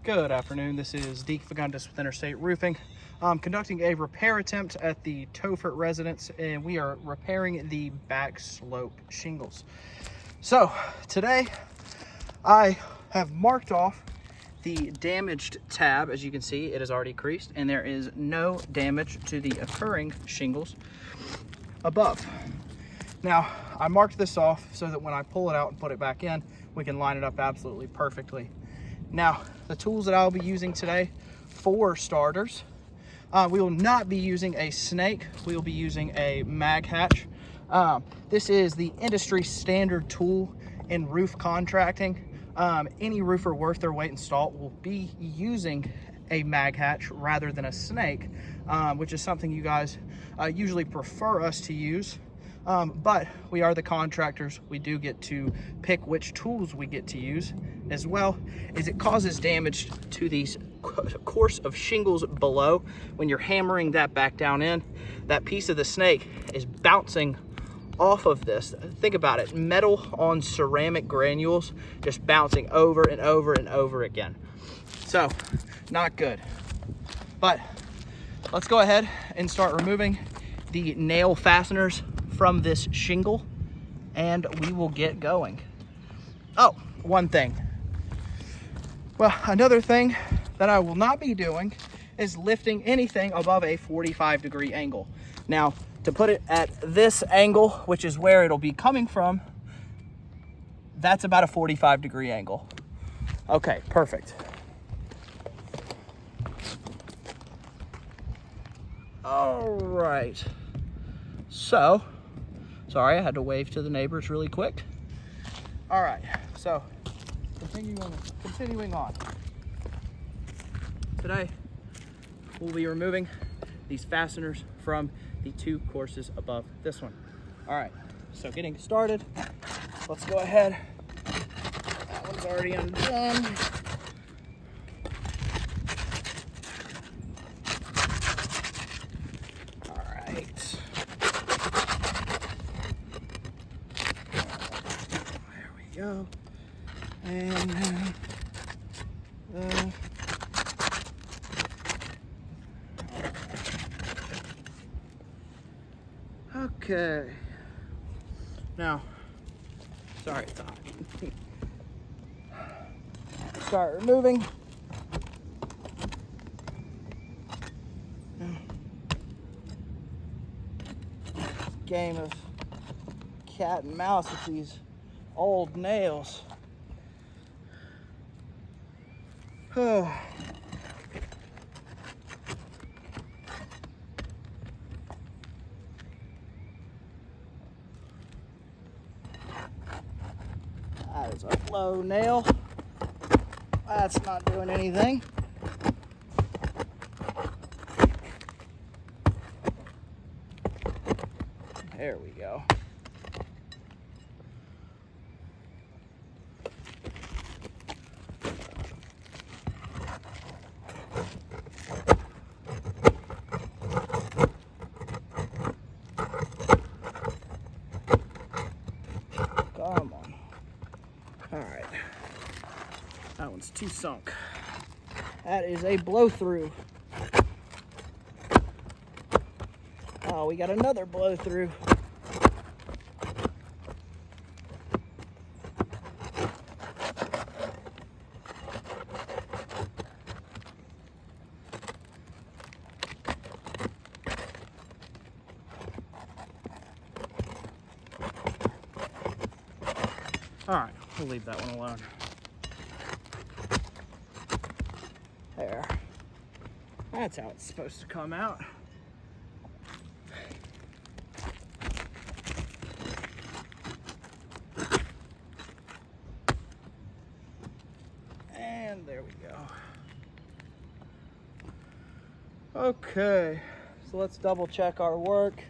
Good afternoon. This is Deke Fagundis with Interstate Roofing. I'm conducting a repair attempt at the Tafurt residence, and we are repairing the back slope shingles. So today I have marked off the damaged tab. As you can see, it is already creased, and there is no damage to the occurring shingles above. Now, I marked this off so that when I pull it out and put it back in, we can line it up absolutely perfectly. Now, the tools that I'll be using today, for starters, we will not be using a snake. We will be using a mag hatch. This is the industry standard tool in roof contracting. Any roofer worth their weight in salt will be using a mag hatch rather than a snake, which is something you guys usually prefer us to use. But we are the contractors. We do get to pick which tools we get to use, as well as it causes damage to these course of shingles below. When you're hammering that back down in, that piece of the snake is bouncing off of this. Think about it, metal on ceramic granules, just bouncing over and over and over again. So, not good. But let's go ahead and start removing the nail fasteners from this shingle, and we will get going. Oh, one thing. Well, another thing that I will not be doing is lifting anything above a 45-degree angle. Now, to put it at this angle, which is where it'll be coming from, that's about a 45-degree angle. Okay, perfect. All right. So, sorry, I had to wave to the neighbors really quick. All right, so continuing on. Today, we'll be removing these fasteners from the two courses above this one. All right, so getting started, let's go ahead. That one's already undone. All right. There we go. And okay. Now, sorry, it's hot. Start removing. Game of cat and mouse with these old nails. Oh. That is a low nail. That's not doing anything. There we go. Come on. All right. That one's too sunk. That is a blow through. Oh, we got another blow through. All right, we'll leave that one alone. There. That's how it's supposed to come out. And there we go. Okay, so let's double check our work.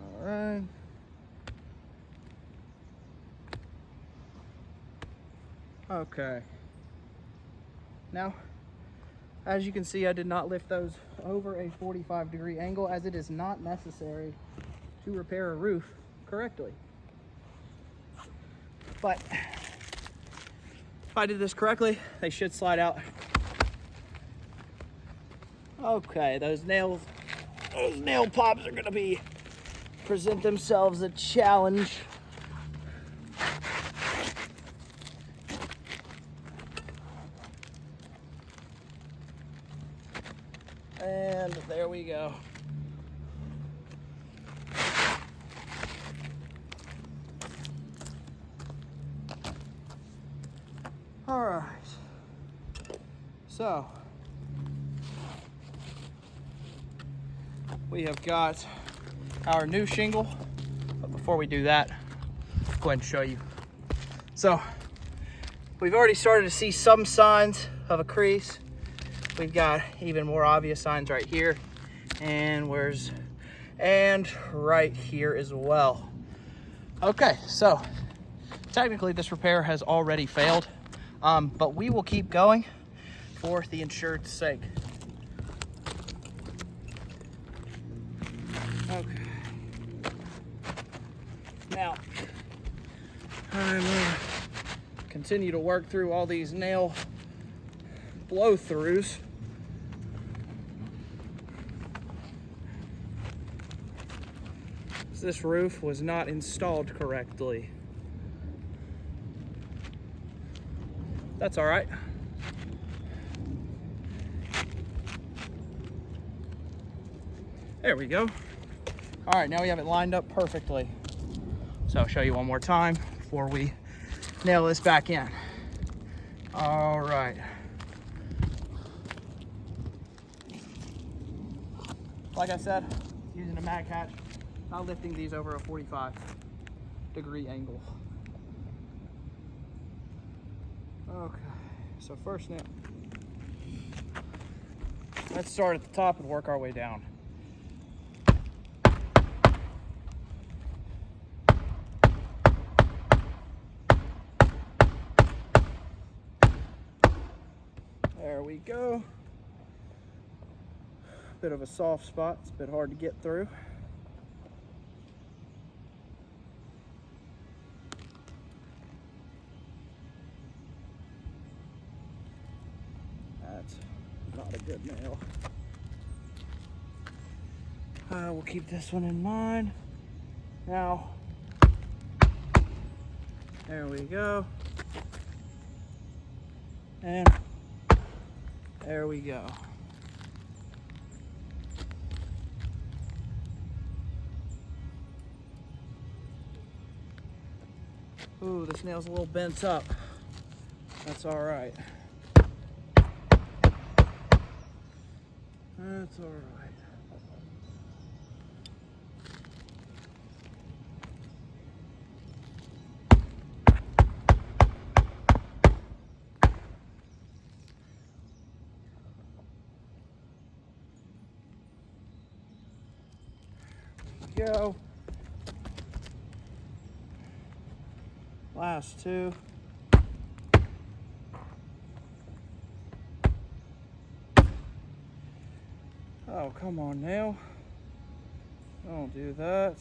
All right. Okay. Now, as you can see, I did not lift those over a 45-degree angle, as it is not necessary to repair a roof correctly. but if I did this correctly, they should slide out. Okay, those nail pops are gonna present themselves a challenge. And there we go. All right, so we have got our new shingle, but before we do that, I'll go ahead and show you. So we've already started to see some signs of a crease. We've got even more obvious signs right here, and right here as well. Okay, so technically this repair has already failed, but we will keep going for the insured's sake. Okay. Now, I'm gonna continue to work through all these nail blow-throughs. This roof was not installed correctly. That's all right. There we go. All right, now we have it lined up perfectly. So I'll show you one more time before we nail this back in. All right. Like I said, using a mag hatch, not lifting these over a 45-degree angle. Okay, so first nail. Let's start at the top and work our way down. There we go. Bit of a soft spot, it's a bit hard to get through. That's not a good nail. We'll keep this one in mind. Now, there we go. And there we go. Ooh, this nail's a little bent up. That's all right. That's all right. There we go. Last two. Oh, come on now. Don't do that.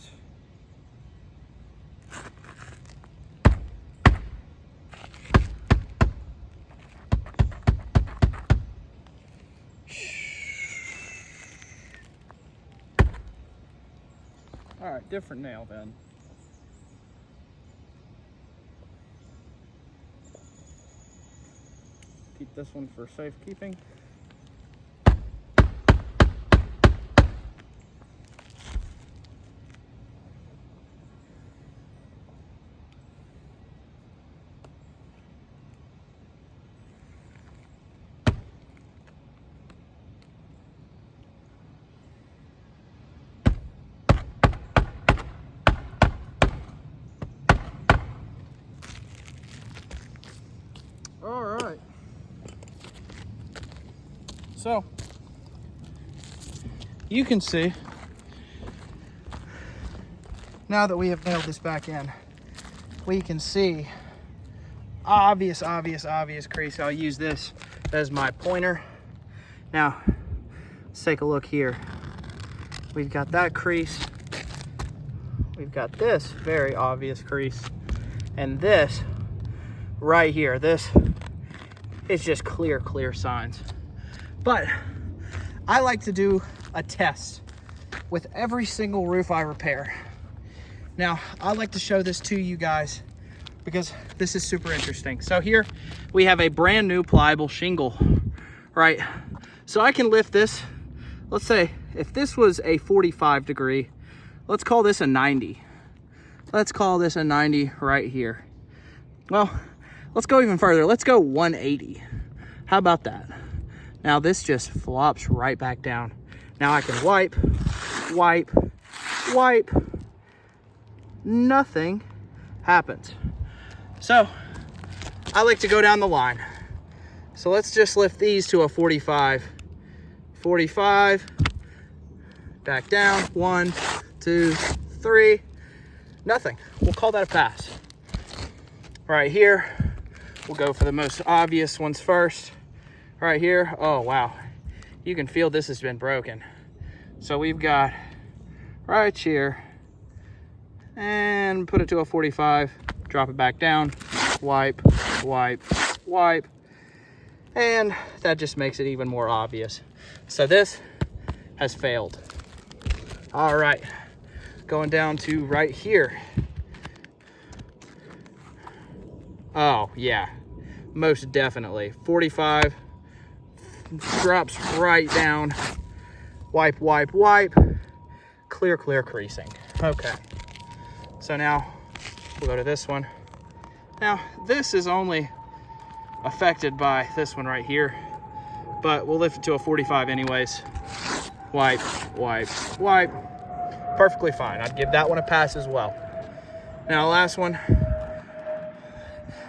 All right, different nail then. Keep this one for safekeeping. All right. So, you can see, now that we have nailed this back in, we can see obvious crease. I'll use this as my pointer. Now, let's take a look here. We've got that crease. We've got this very obvious crease. And this right here. This is just clear signs. But I like to do a test with every single roof I repair. Now, I like to show this to you guys because this is super interesting. So here we have a brand new pliable shingle, right? So I can lift this. Let's say if this was a 45 degree, let's call this a 90. Let's call this a 90 right here. Well, let's go even further. Let's go 180. How about that? Now this just flops right back down. Now I can wipe. Nothing happens. So I like to go down the line. So let's just lift these to a 45. 45, back down, 1, 2, 3, nothing. We'll call that a pass. Right here, we'll go for the most obvious ones first. Right here, oh wow, you can feel this has been broken. So we've got right here, and put it to a 45, drop it back down, wipe, and that just makes it even more obvious. So this has failed. All right, going down to right here. Oh yeah, most definitely. 45, drops right down, wipe, clear creasing. Okay, so now we'll go to this one. Now this is only affected by this one right here, but we'll lift it to a 45 anyways. Wipe. Perfectly fine. I'd give that one a pass as well. Now last one.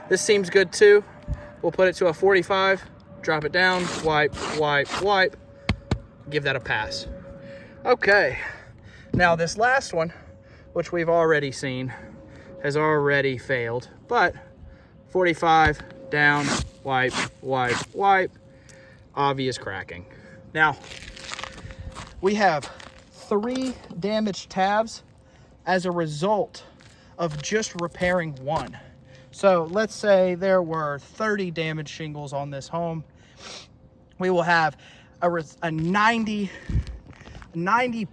This seems good too. We'll put it to a 45, drop it down, wipe. Give that a pass. Okay. Now this last one, which we've already seen, has already failed, but 45, down, wipe, obvious cracking. Now, we have 3 damaged tabs as a result of just repairing one. So let's say there were 30 damaged shingles on this home. We will have a 90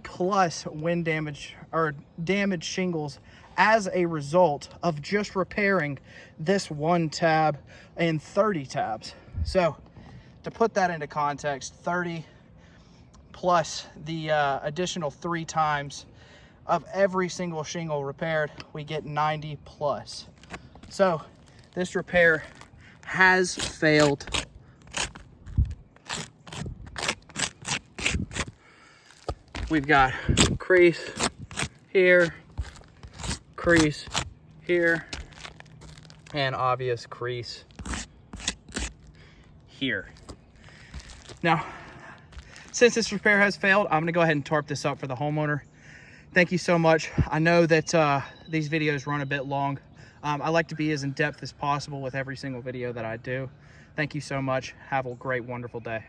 plus wind damage or damaged shingles as a result of just repairing this one tab and 30 tabs. So to put that into context, 30 plus the additional 3 times of every single shingle repaired, we get 90 plus. So this repair has failed. We've got crease here, crease here, and obvious crease here. Now, since this repair has failed, I'm gonna go ahead and tarp this up for the homeowner. Thank you so much. I know that these videos run a bit long. I like to be as in-depth as possible with every single video that I do. Thank you so much. Have a great, wonderful day.